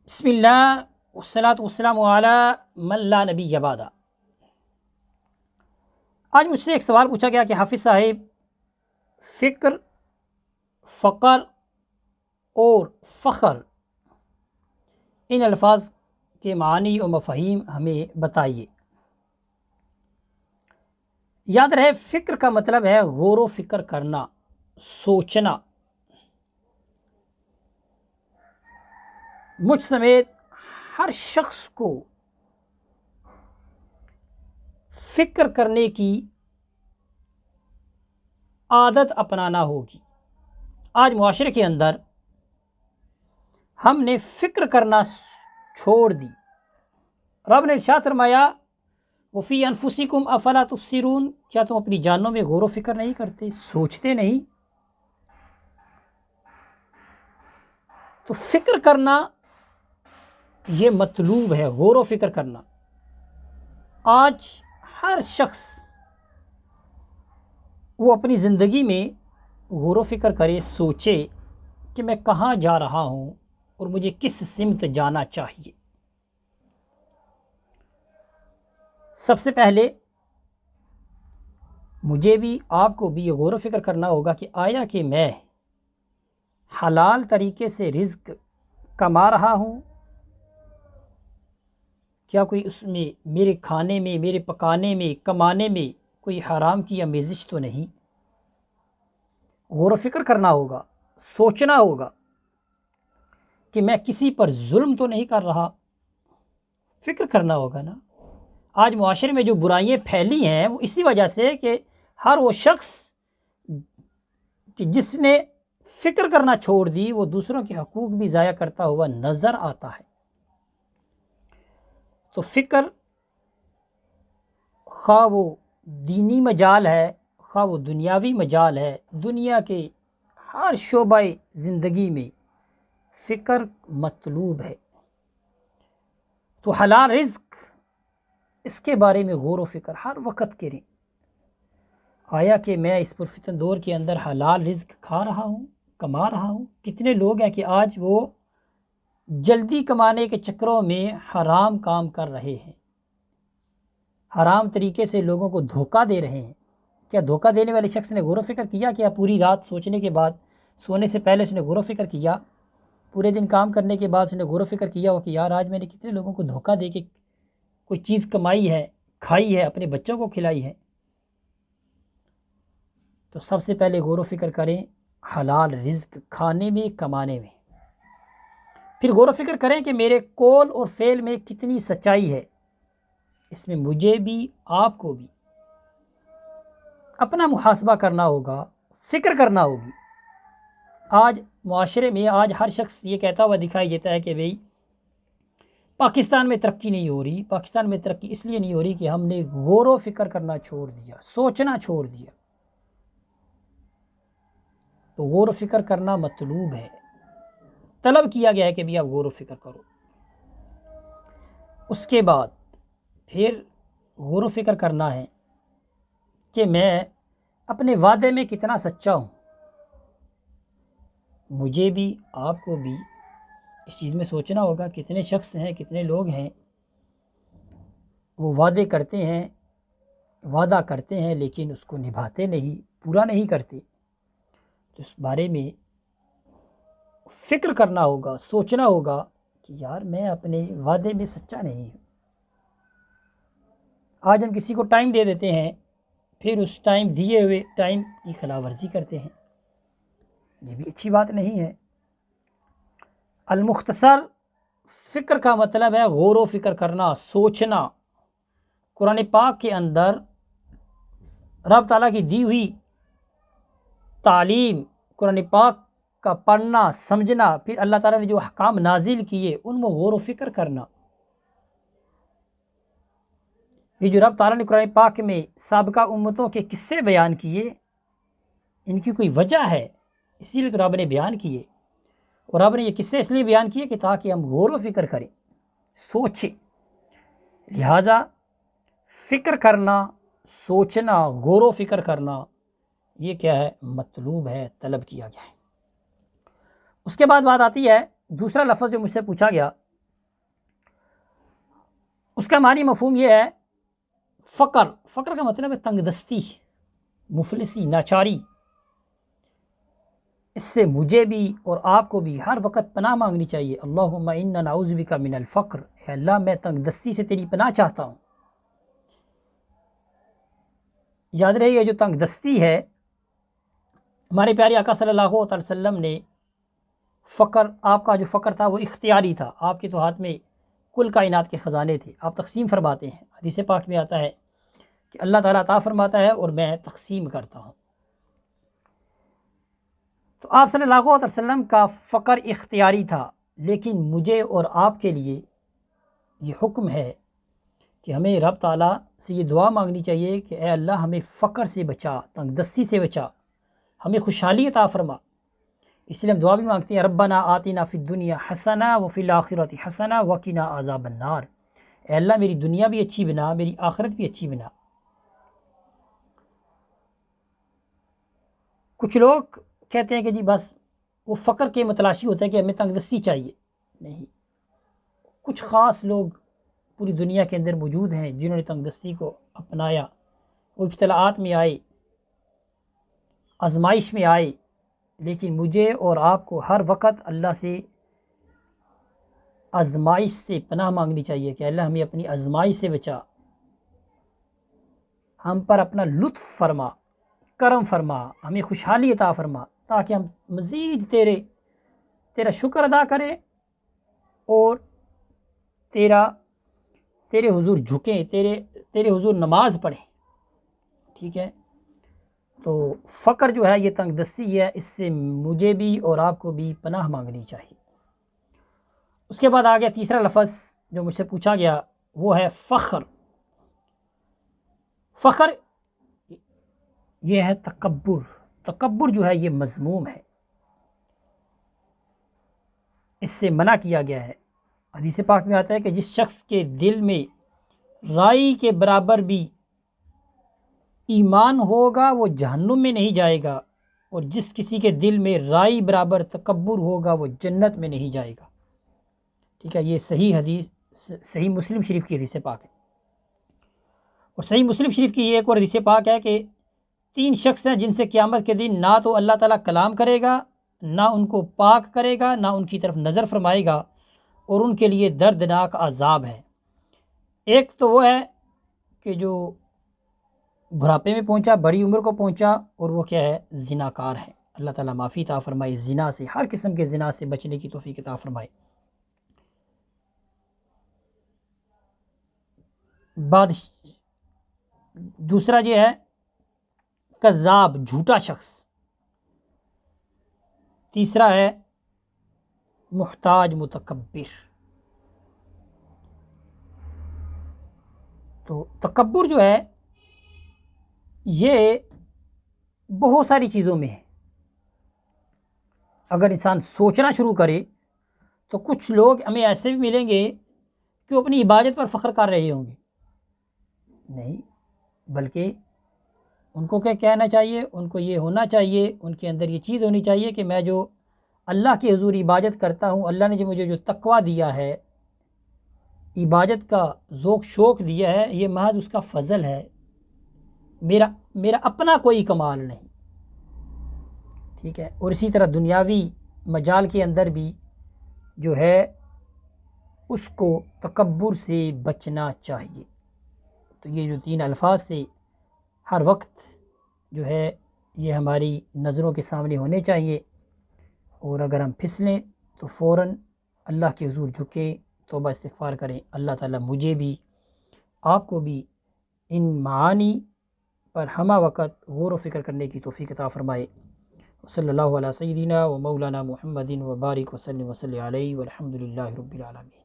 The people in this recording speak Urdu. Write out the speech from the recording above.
بسم اللہ والصلاۃ والسلام علی من لا نبی بعد۔ آج مجھ سے ایک سوال پوچھا گیا کہ حافظ صاحب، فکر، فقر اور فخر، ان الفاظ کے معنی و مفاہیم ہمیں بتائیے۔ یاد رہے، فکر کا مطلب ہے غور و فکر کرنا، سوچنا۔ مجھ سمیت ہر شخص کو فکر کرنے کی عادت اپنانا ہوگی۔ آج معاشرے کے اندر ہم نے فکر کرنا چھوڑ دی۔ رب نے ارشاد فرمایا، وفی انفسکم افلا تبصرون، کیا تم اپنی جانوں میں غور و فکر نہیں کرتے، سوچتے نہیں؟ تو فکر کرنا یہ مطلوب ہے، غور و فکر کرنا۔ آج ہر شخص وہ اپنی زندگی میں غور و فکر کرے، سوچے کہ میں کہاں جا رہا ہوں اور مجھے کس سمت جانا چاہیے۔ سب سے پہلے مجھے بھی، آپ کو بھی یہ غور و فکر کرنا ہوگا کہ آیا کہ میں حلال طریقے سے رزق کما رہا ہوں؟ کیا کوئی اس میں میرے کھانے میں، میرے پکانے میں، کمانے میں کوئی حرام کی آمیزش تو نہیں؟ غور و فکر کرنا ہوگا، سوچنا ہوگا کہ میں کسی پر ظلم تو نہیں کر رہا۔ فکر کرنا ہوگا نا۔ آج معاشرے میں جو برائیاں پھیلی ہیں وہ اسی وجہ سے کہ ہر وہ شخص کہ جس نے فکر کرنا چھوڑ دی، وہ دوسروں کے حقوق بھی ضائع کرتا ہوا نظر آتا ہے۔ تو فکر، خواہ وہ دینی مجال ہے، خواہ وہ دنیاوی مجال ہے، دنیا کے ہر شعبہ زندگی میں فکر مطلوب ہے۔ تو حلال رزق، اس کے بارے میں غور و فکر ہر وقت کریں۔ آیا کہ میں اس پرفتن دور کے اندر حلال رزق کھا رہا ہوں، کما رہا ہوں؟ کتنے لوگ ہیں کہ آج وہ جلدی کمانے کے چکروں میں حرام کام کر رہے ہیں، حرام طریقے سے لوگوں کو دھوکہ دے رہے ہیں۔ کیا دھوکہ دینے والے شخص نے غور و فکر کیا؟ کیا پوری رات سوچنے کے بعد، سونے سے پہلے اس نے غور و فکر کیا؟ پورے دن کام کرنے کے بعد اس نے غور و فکر کیا ہو کہ یار آج میں نے کتنے لوگوں کو دھوکہ دے کے کوئی چیز کمائی ہے، کھائی ہے، اپنے بچوں کو کھلائی ہے؟ تو سب سے پہلے غور و فکر کریں حلال رزق کھانے میں، کمانے میں۔ پھر غور و فکر کریں کہ میرے قول اور فعل میں کتنی سچائی ہے۔ اس میں مجھے بھی، آپ کو بھی اپنا محاسبہ کرنا ہوگا، فکر کرنا ہوگی۔ آج معاشرے میں ہر شخص یہ کہتا ہوا دکھائی دیتا ہے کہ بھئی پاکستان میں ترقی نہیں ہو رہی۔ پاکستان میں ترقی اس لیے نہیں ہو رہی کہ ہم نے غور و فکر کرنا چھوڑ دیا، سوچنا چھوڑ دیا۔ تو غور و فکر کرنا مطلوب ہے، طلب کیا گیا ہے کہ بھی آپ غور و فکر کرو۔ اس کے بعد پھر غور و فکر کرنا ہے کہ میں اپنے وعدے میں کتنا سچا ہوں۔ مجھے بھی، آپ کو بھی اس چیز میں سوچنا ہوگا۔ کتنے شخص ہیں، کتنے لوگ ہیں وہ وعدے کرتے ہیں، وعدہ کرتے ہیں لیکن اس کو نبھاتے نہیں، پورا نہیں کرتے۔ تو اس بارے میں فکر کرنا ہوگا، سوچنا ہوگا کہ یار میں اپنے وعدے میں سچا نہیں ہوں۔ آج ہم کسی کو ٹائم دے دیتے ہیں، پھر اس ٹائم دیے ہوئے ٹائم کی خلاف ورزی کرتے ہیں، یہ بھی اچھی بات نہیں ہے۔ المختصر، فکر کا مطلب ہے غور و فکر کرنا، سوچنا۔ قرآن پاک کے اندر رب تعالیٰ کی دی ہوئی تعلیم، قرآن پاک کا پڑھنا، سمجھنا، پھر اللہ تعالیٰ نے جو احکام نازل کیے ان میں غور و فکر کرنا۔ یہ جو رب تعالیٰ نے قرآن پاک میں سابقہ امتوں کے قصے بیان کیے، ان کی کوئی وجہ ہے، اسی لیے تو رب نے بیان کیے۔ اور رب نے یہ قصے اس لیے بیان کیے کہ تاکہ ہم غور و فکر کریں، سوچیں۔ لہٰذا فکر کرنا، سوچنا، غور و فکر کرنا، یہ کیا ہے؟ مطلوب ہے، طلب کیا گیا ہے۔ اس کے بعد بات آتی ہے دوسرا لفظ جو مجھ سے پوچھا گیا اس کا معنی مفہوم یہ ہے فقر کا مطلب ہے تنگ دستی، مفلسی، ناچاری۔ اس سے مجھے بھی اور آپ کو بھی ہر وقت پناہ مانگنی چاہیے۔ اللہم انا نعوذ بک من الفقر، اے اللہ میں تنگ دستی سے تیری پناہ چاہتا ہوں۔ یاد رہے یہ جو تنگ دستی ہے، ہمارے پیارے آقا صلی اللہ علیہ وسلم نے فقر، آپ کا جو فقر تھا وہ اختیاری تھا، آپ کے تو ہاتھ میں کل کائنات کے خزانے تھے، آپ تقسیم فرماتے ہیں۔ حدیث پاک میں آتا ہے کہ اللہ تعالیٰ عطا فرماتا ہے اور میں تقسیم کرتا ہوں۔ تو آپ صلی اللہ علیہ وسلم کا فقر اختیاری تھا، لیکن مجھے اور آپ کے لیے یہ حکم ہے کہ ہمیں رب تعالیٰ سے یہ دعا مانگنی چاہیے کہ اے اللہ ہمیں فقر سے بچا، تنگ دستی سے بچا، ہمیں خوشحالی عطا فرما۔ اس لیے ہم دعا بھی مانگتے ہیں ربنا آتنا فی الدنیا حسنہ وفی الآخرۃ حسنہ وقنا عذاب النار، اے اللہ میری دنیا بھی اچھی بنا، میری آخرت بھی اچھی بنا۔ کچھ لوگ کہتے ہیں کہ جی بس وہ فقر کے متلاشی ہوتا ہے کہ ہمیں تنگ دستی چاہیے، نہیں، کچھ خاص لوگ پوری دنیا کے اندر موجود ہیں جنہوں نے تنگ دستی کو اپنایا، وہ ابتلاءات میں آئے، آزمائش میں آئے، لیکن مجھے اور آپ کو ہر وقت اللہ سے آزمائش سے پناہ مانگنی چاہیے کہ اللہ ہمیں اپنی آزمائش سے بچا، ہم پر اپنا لطف فرما، کرم فرما، ہمیں خوشحالی عطا فرما، تاکہ ہم مزید تیرا شکر ادا کریں اور تیرے حضور جھکیں، تیرے حضور نماز پڑھیں۔ ٹھیک ہے، تو فقر جو ہے یہ تنگ دستی ہے، اس سے مجھے بھی اور آپ کو بھی پناہ مانگنی چاہیے۔ اس کے بعد آگیا تیسرا لفظ جو مجھ سے پوچھا گیا، وہ ہے فخر۔ فخر یہ ہے تکبر جو ہے یہ مذموم ہے، اس سے منع کیا گیا ہے۔ حدیث پاک میں آتا ہے کہ جس شخص کے دل میں رائی کے برابر بھی ایمان ہوگا وہ جہنم میں نہیں جائے گا، اور جس کسی کے دل میں رائی برابر تکبر ہوگا وہ جنت میں نہیں جائے گا۔ ٹھیک ہے، یہ صحیح مسلم شریف کی حدیث پاک ہے۔ اور صحیح مسلم شریف کی یہ ایک اور حدیث پاک ہے کہ 3 شخص ہیں جن سے قیامت کے دن نہ تو اللہ تعالیٰ کلام کرے گا، نہ ان کو پاک کرے گا، نہ ان کی طرف نظر فرمائے گا، اور ان کے لیے دردناک عذاب ہے۔ ایک تو وہ ہے کہ جو بڑھاپے میں پہنچا، بڑی عمر کو پہنچا، اور وہ کیا ہے؟ زناکار ہے۔ اللہ تعالیٰ معافی عطا فرمائے، زنا سے، ہر قسم کے زنا سے بچنے کی توفیق عطا فرمائے۔ دوسرا یہ ہے کذاب، جھوٹا شخص۔ تیسرا ہے محتاج، متکبر۔ تو تکبر جو ہے یہ بہت ساری چیزوں میں ہے۔ اگر انسان سوچنا شروع کرے تو کچھ لوگ ہمیں ایسے بھی ملیں گے کہ وہ اپنی عبادت پر فخر کر رہے ہوں گے، نہیں، بلکہ ان کو کیا کہنا چاہیے؟ ان کو یہ ہونا چاہیے، ان کے اندر یہ چیز ہونی چاہیے کہ میں جو اللہ کے حضور عبادت کرتا ہوں، اللہ نے مجھے جو تقویٰ دیا ہے، عبادت کا ذوق شوق دیا ہے، یہ محض اس کا فضل ہے، میرا اپنا کوئی کمال نہیں۔ ٹھیک ہے، اور اسی طرح دنیاوی مجال کے اندر بھی جو ہے اس کو تکبر سے بچنا چاہیے۔ تو یہ جو 3 الفاظ تھے ہر وقت جو ہے یہ ہماری نظروں کے سامنے ہونے چاہیے، اور اگر ہم پھسلیں تو فوراً اللہ کے حضور جھکیں، توبہ استغفار کریں۔ اللہ تعالیٰ مجھے بھی آپ کو بھی ان معانی پر ہمہ وقت غور و فکر کرنے کی توفیق عطا فرمائے۔ صلی اللہ علیہ سیدنا و مولانا محمد و بارک وسلم علیہ والحمد للہ رب العالمین۔